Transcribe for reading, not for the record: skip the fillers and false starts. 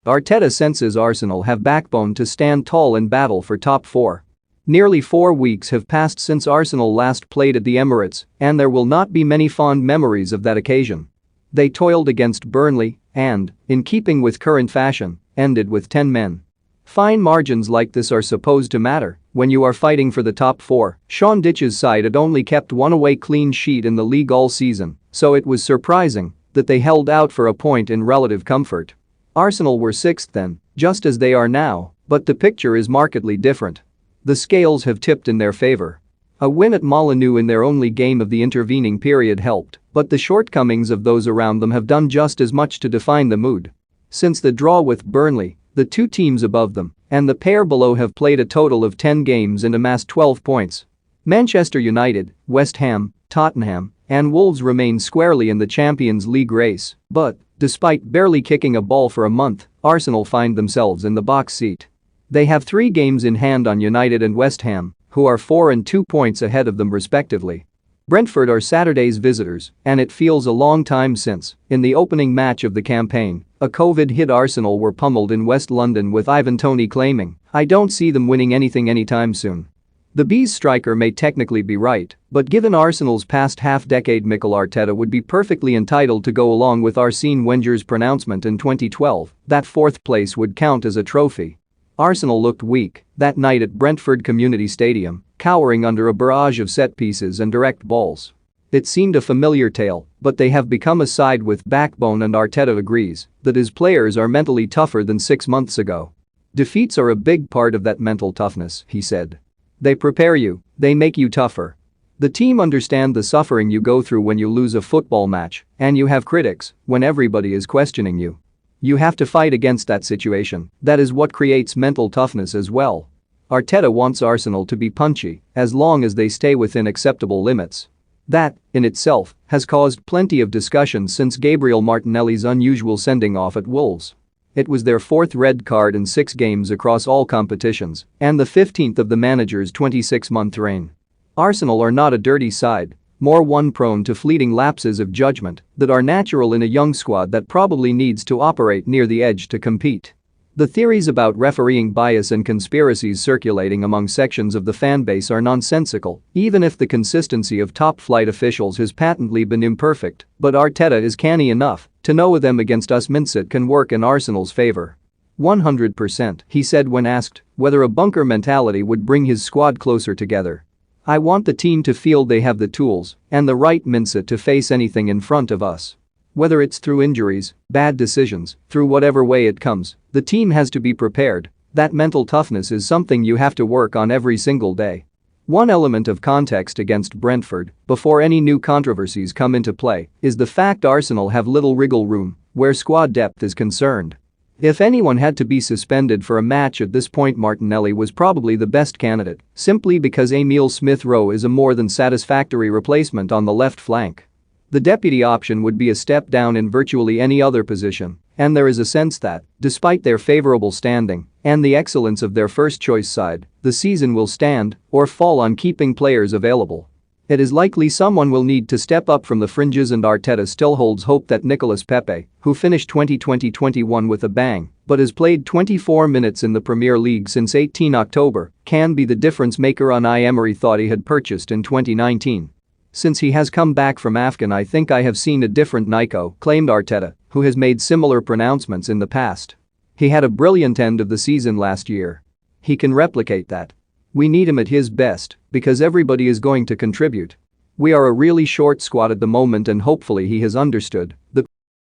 Arteta senses Arsenal have backbone to stand tall in battle for top 4. Nearly 4 weeks have passed since Arsenal last played at the Emirates, and there will not be many fond memories of that occasion. They toiled against Burnley and, in keeping with current fashion, ended with 10 men. Fine margins like this are supposed to matter when you are fighting for the top 4. Sean Dyche's side had only kept one away clean sheet in the league all season, so it was surprising that they held out for a point in relative comfort. Arsenal were 6th then, just as they are now, but the picture is markedly different. The scales have tipped in their favor. A win at Molineux in their only game of the intervening period helped, but the shortcomings of those around them have done just as much to define the mood. Since the draw with Burnley, the 2 teams above them and the pair below have played a total of 10 games and amassed 12 points. Manchester United, West Ham, Tottenham, and Wolves remain squarely in the Champions League race, but, despite barely kicking a ball for a month, Arsenal find themselves in the box seat. They have 3 games in hand on United and West Ham, who are 4 and 2 points ahead of them respectively. Brentford are Saturday's visitors, and it feels a long time since, in the opening match of the campaign, a COVID-hit Arsenal were pummeled in West London with Ivan Toney claiming, "I don't see them winning anything anytime soon." The Bees striker may technically be right, but given Arsenal's past half-decade, Mikel Arteta would be perfectly entitled to go along with Arsene Wenger's pronouncement in 2012 that 4th place would count as a trophy. Arsenal looked weak that night at Brentford Community Stadium, cowering under a barrage of set pieces and direct balls. It seemed a familiar tale, but they have become a side with backbone, and Arteta agrees that his players are mentally tougher than 6 months ago. "Defeats are a big part of that mental toughness," he said. "They prepare you, they make you tougher. The team understand the suffering you go through when you lose a football match, and you have critics when everybody is questioning you. You have to fight against that situation. That is what creates mental toughness as well." Arteta wants Arsenal to be punchy as long as they stay within acceptable limits. That, in itself, has caused plenty of discussion since Gabriel Martinelli's unusual sending-off at Wolves. It was their 4th red card in 6 games across all competitions and the 15th of the manager's 26-month reign. Arsenal are not a dirty side, more one prone to fleeting lapses of judgment that are natural in a young squad that probably needs to operate near the edge to compete. The theories about refereeing bias and conspiracies circulating among sections of the fan base are nonsensical, even if the consistency of top-flight officials has patently been imperfect, but Arteta is canny enough to know them against us means it can work in Arsenal's favor. 100%, he said when asked whether a bunker mentality would bring his squad closer together. "I want the team to feel they have the tools and the right mindset to face anything in front of us. Whether it's through injuries, bad decisions, through whatever way it comes, the team has to be prepared. That mental toughness is something you have to work on every single day." One element of context against Brentford, before any new controversies come into play, is the fact Arsenal have little wriggle room where squad depth is concerned. If anyone had to be suspended for a match at this point, Martinelli was probably the best candidate, simply because Emile Smith-Rowe is a more than satisfactory replacement on the left flank. The deputy option would be a step down in virtually any other position, and there is a sense that, despite their favorable standing and the excellence of their first-choice side, the season will stand or fall on keeping players available. It is likely someone will need to step up from the fringes, and Arteta still holds hope that Nicolas Pepe, who finished 2020-21 with a bang but has played 24 minutes in the Premier League since 18 October, can be the difference maker Unai Emery thought he had purchased in 2019. "Since he has come back from AFCON, I think I have seen a different Nico," claimed Arteta, who has made similar pronouncements in the past. "He had a brilliant end of the season last year. He can replicate that. We need him at his best because everybody is going to contribute. We are a really short squad at the moment, and hopefully he has understood the